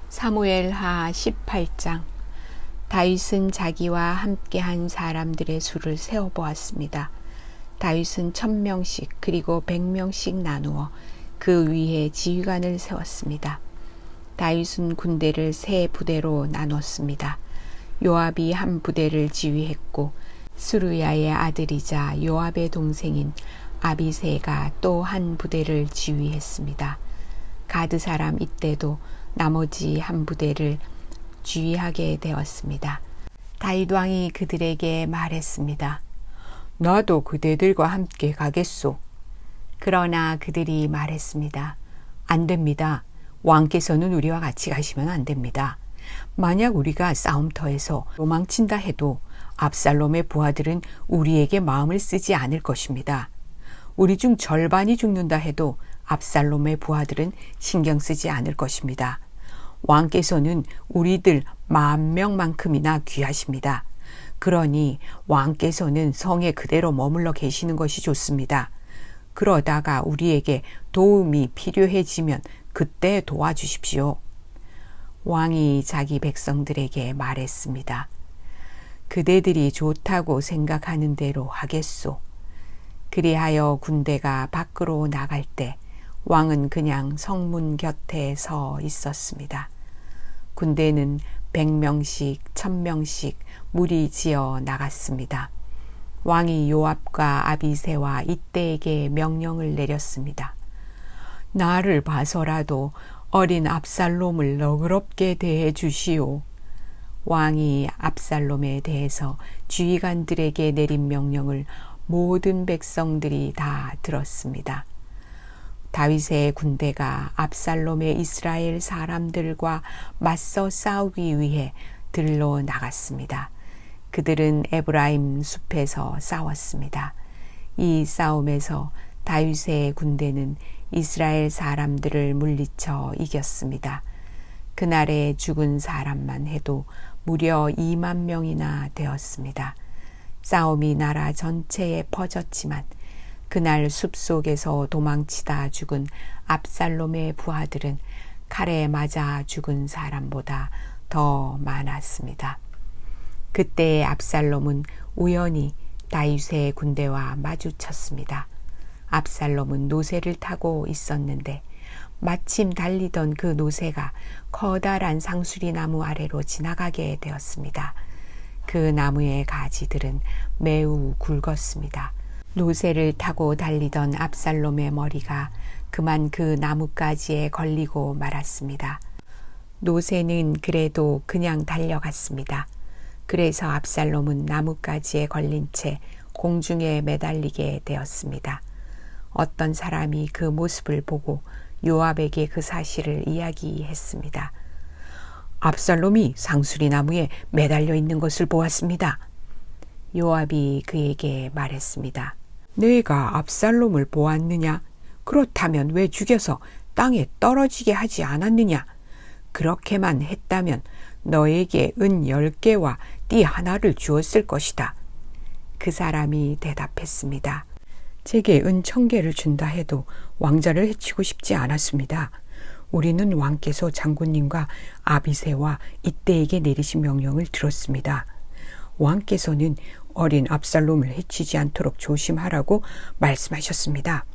사무엘하 18장. 다윗은 자기와 함께한 사람들의 수를 세어보았습니다. 다윗은 1000명씩 그리고 100명씩 나누어 그 위에 지휘관을 세웠습니다. 다윗은 군대를 세 부대로 나눴습니다. 요압이 한 부대를 지휘했고 스루야의 아들이자 요압의 동생인 아비새가 또 한 부대를 지휘했습니다. 가드 사람 이때도 나머지 한 부대를 지휘하게 되었습니다. 다윗 왕이 그들에게 말했습니다. 나도 그대들과 함께 가겠소. 그러나 그들이 말했습니다. 안 됩니다. 왕께서는 우리와 같이 가시면 안 됩니다. 만약 우리가 싸움터에서 도망친다 해도 압살롬의 부하들은 우리에게 마음을 쓰지 않을 것입니다. 우리 중 절반이 죽는다 해도 압살롬의 부하들은 신경 쓰지 않을 것입니다. 왕께서는 우리들 10,000명만큼이나 귀하십니다. 그러니 왕께서는 성에 그대로 머물러 계시는 것이 좋습니다. 그러다가 우리에게 도움이 필요해지면 그때 도와주십시오. 왕이 자기 백성들에게 말했습니다. 그대들이 좋다고 생각하는 대로 하겠소. 그리하여 군대가 밖으로 나갈 때 왕은 그냥 성문 곁에 서 있었습니다. 군대는 100명씩 1000명씩 무리지어 나갔습니다. 왕이 요압과 아비새와 이때에게 명령을 내렸습니다. 나를 봐서라도 어린 압살롬을 너그럽게 대해 주시오. 왕이 압살롬에 대해서 지휘관들에게 내린 명령을 모든 백성들이 다 들었습니다. 다윗의 군대가 압살롬의 이스라엘 사람들과 맞서 싸우기 위해 들로 나갔습니다. 그들은 에브라임 숲에서 싸웠습니다. 이 싸움에서 다윗의 군대는 이스라엘 사람들을 물리쳐 이겼습니다. 그날에 죽은 사람만 해도 무려 2만 명이나 되었습니다. 싸움이 나라 전체에 퍼졌지만 그날 숲속에서 도망치다 죽은 압살롬의 부하들은 칼에 맞아 죽은 사람보다 더 많았습니다. 그때 압살롬은 우연히 다윗의 군대와 마주쳤습니다. 압살롬은 노새를 타고 있었는데 마침 달리던 그 노새가 커다란 상수리 나무 아래로 지나가게 되었습니다. 그 나무의 가지들은 매우 굵었습니다. 노새를 타고 달리던 압살롬의 머리가 그만 그 나뭇가지에 걸리고 말았습니다. 노새는 그래도 그냥 달려갔습니다. 그래서 압살롬은 나뭇가지에 걸린 채 공중에 매달리게 되었습니다. 어떤 사람이 그 모습을 보고 요압에게 그 사실을 이야기했습니다. 압살롬이 상수리 나무에 매달려 있는 것을 보았습니다. 요압이 그에게 말했습니다. 내가 압살롬을 보았느냐? 그렇다면 왜 죽여서 땅에 떨어지게 하지 않았느냐? 그렇게만 했다면 너에게 은 10개와 띠 하나를 주었을 것이다. 그 사람이 대답했습니다. 제게 은 1000개를 준다 해도 왕자를 해치고 싶지 않았습니다. 우리는 왕께서 장군님과 아비새와 이때에게 내리신 명령을 들었습니다. 왕께서는 어린 압살롬을 해치지 않도록 조심하라고 말씀하셨습니다.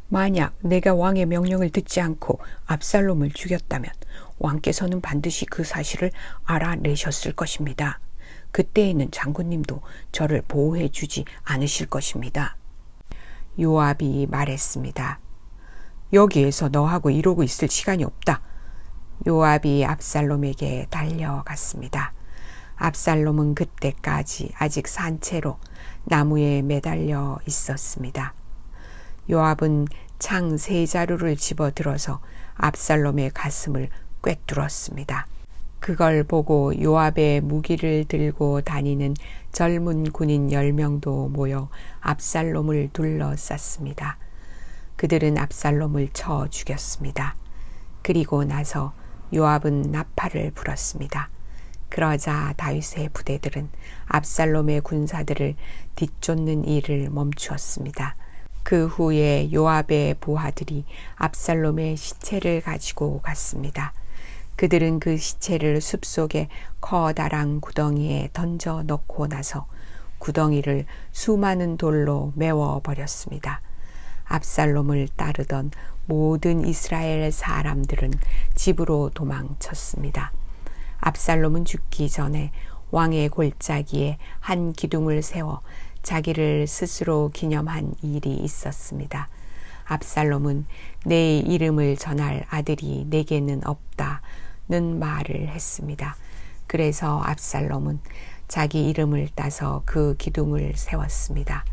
만약 내가 왕의 명령을 듣지 않고 압살롬을 죽였다면 왕께서는 반드시 그 사실을 알아내셨을 것입니다. 그때에는 장군님도 저를 보호해 주지 않으실 것입니다. 요압이 말했습니다. 여기에서 너하고 이러고 있을 시간이 없다. 요압이 압살롬에게 달려갔습니다. 압살롬은 그때까지 아직 산채로 나무에 매달려 있었습니다. 요압은 창 3자루를 집어들어서 압살롬의 가슴을 꿰뚫었습니다. 그걸 보고 요압의 무기를 들고 다니는 젊은 군인 10명도 모여 압살롬을 둘러쌌습니다. 그들은 압살롬을 쳐 죽였습니다. 그리고 나서 요압은 나팔을 불었습니다. 그러자 다윗의 부대들은 압살롬의 군사들을 뒤쫓는 일을 멈추었습니다. 그 후에 요압의 부하들이 압살롬의 시체를 가지고 갔습니다. 그들은 그 시체를 숲속의 커다란 구덩이에 던져 넣고 나서 구덩이를 수많은 돌로 메워버렸습니다. 압살롬을 따르던 모든 이스라엘 사람들은 집으로 도망쳤습니다. 압살롬은 죽기 전에 왕의 골짜기에 한 기둥을 세워 자기를 스스로 기념한 일이 있었습니다. 압살롬은 내 이름을 전할 아들이 내게는 없다는 말을 했습니다. 그래서 압살롬은 자기 이름을 따서 그 기둥을 세웠습니다.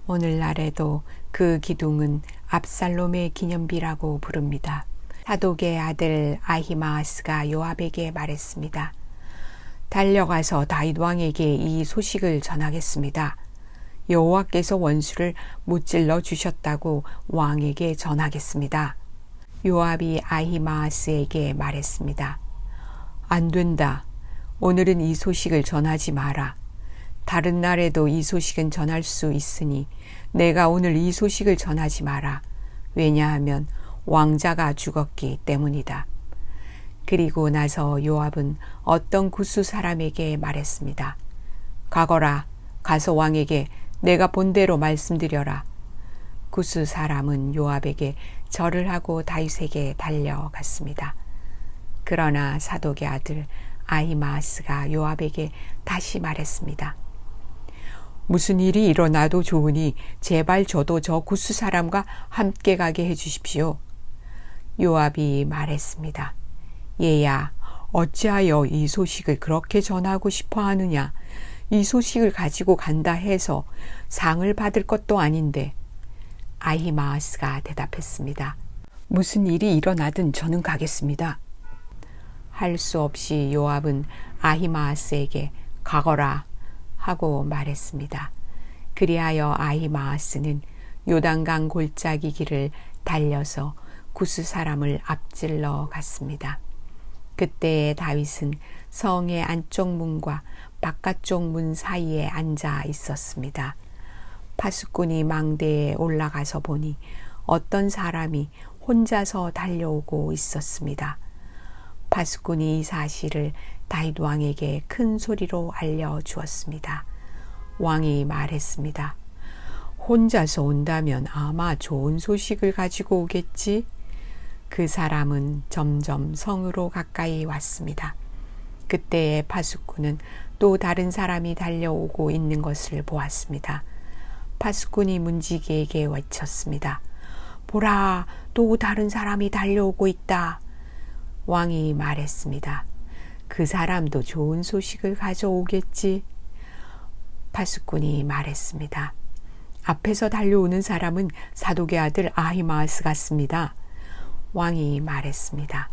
오늘날에도 그 기둥은 압살롬의 기념비라고 부릅니다. 사독의 아들 아히마아스가 요압에게 말했습니다. 달려가서 다윗 왕에게 이 소식을 전하겠습니다. 여호와께서 원수를 무찔러 주셨다고 왕에게 전하겠습니다. 요압이 아히마아스에게 말했습니다. 안 된다. 오늘은 이 소식을 전하지 마라. 다른 날에도 이 소식은 전할 수 있으니 내가 오늘 이 소식을 전하지 마라. 왜냐하면 왕자가 죽었기 때문이다. 그리고 나서 요압은 어떤 구스 사람에게 말했습니다. 가거라. 가서 왕에게 내가 본 대로 말씀드려라. 구스 사람은 요압에게 절을 하고 다윗에게 달려갔습니다. 그러나 사독의 아들 아히마아스가 요압에게 다시 말했습니다. 무슨 일이 일어나도 좋으니 제발 저도 저 구스 사람과 함께 가게 해주십시오. 요압이 말했습니다. 얘야, 어찌하여 이 소식을 그렇게 전하고 싶어 하느냐? 이 소식을 가지고 간다 해서 상을 받을 것도 아닌데. 아히마아스가 대답했습니다. 무슨 일이 일어나든 저는 가겠습니다. 할 수 없이 요압은 아히마아스에게 가거라 하고 말했습니다. 그리하여 아히마아스는 요단강 골짜기 길을 달려서 구스 사람을 앞질러 갔습니다. 그때에 다윗은 성의 안쪽 문과 바깥쪽 문 사이에 앉아 있었습니다. 파수꾼이 망대에 올라가서 보니 어떤 사람이 혼자서 달려오고 있었습니다. 파수꾼이 이 사실을 다윗 왕에게 큰 소리로 알려주었습니다. 왕이 말했습니다. 혼자서 온다면 아마 좋은 소식을 가지고 오겠지? 그 사람은 점점 성으로 가까이 왔습니다. 그때에 파수꾼은 또 다른 사람이 달려오고 있는 것을 보았습니다. 파수꾼이 문지기에게 외쳤습니다. 보라, 또 다른 사람이 달려오고 있다. 왕이 말했습니다. 그 사람도 좋은 소식을 가져오겠지. 파수꾼이 말했습니다. 앞에서 달려오는 사람은 사독의 아들 아히마아스 같습니다. 왕이 말했습니다.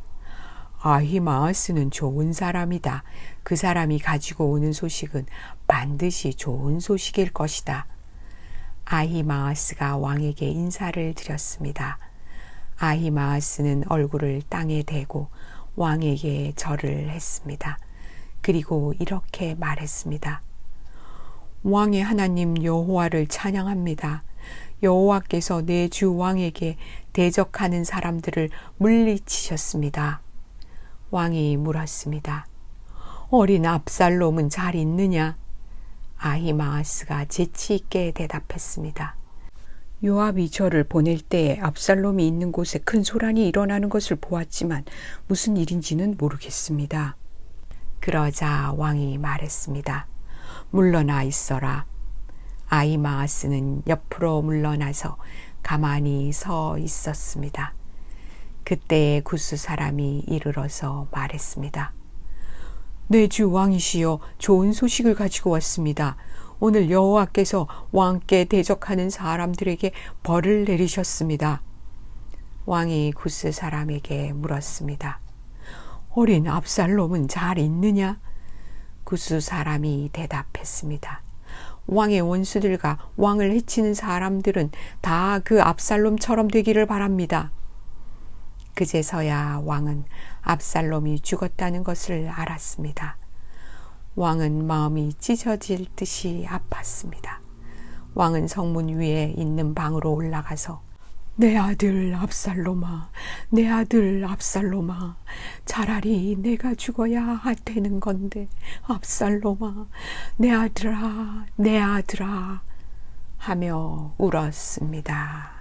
아히마아스는 좋은 사람이다. 그 사람이 가지고 오는 소식은 반드시 좋은 소식일 것이다. 아히마아스가 왕에게 인사를 드렸습니다. 아히마아스는 얼굴을 땅에 대고 왕에게 절을 했습니다. 그리고 이렇게 말했습니다. 왕의 하나님 여호와를 찬양합니다. 여호와께서 내 주 왕에게 대적하는 사람들을 물리치셨습니다. 왕이 물었습니다. 어린 압살롬은 잘 있느냐? 아히마아스가 재치 있게 대답했습니다. 요압이 저를 보낼 때에 압살롬이 있는 곳에 큰 소란이 일어나는 것을 보았지만 무슨 일인지는 모르겠습니다. 그러자 왕이 말했습니다. 물러나 있어라. 아히마아스는 옆으로 물러나서 가만히 서 있었습니다. 그때 구스 사람이 이르러서 말했습니다. 내 주 왕이시여, 좋은 소식을 가지고 왔습니다. 오늘 여호와께서 왕께 대적하는 사람들에게 벌을 내리셨습니다. 왕이 구스 사람에게 물었습니다. 어린 압살롬은 잘 있느냐? 구스 사람이 대답했습니다. 왕의 원수들과 왕을 해치는 사람들은 다 그 압살롬처럼 되기를 바랍니다. 그제서야 왕은 압살롬이 죽었다는 것을 알았습니다. 왕은 마음이 찢어질 듯이 아팠습니다. 왕은 성문 위에 있는 방으로 올라가서 내 아들 압살롬아, 내 아들 압살롬아, 차라리 내가 죽어야 되는 건데 압살롬아, 내 아들아, 내 아들아 하며 울었습니다.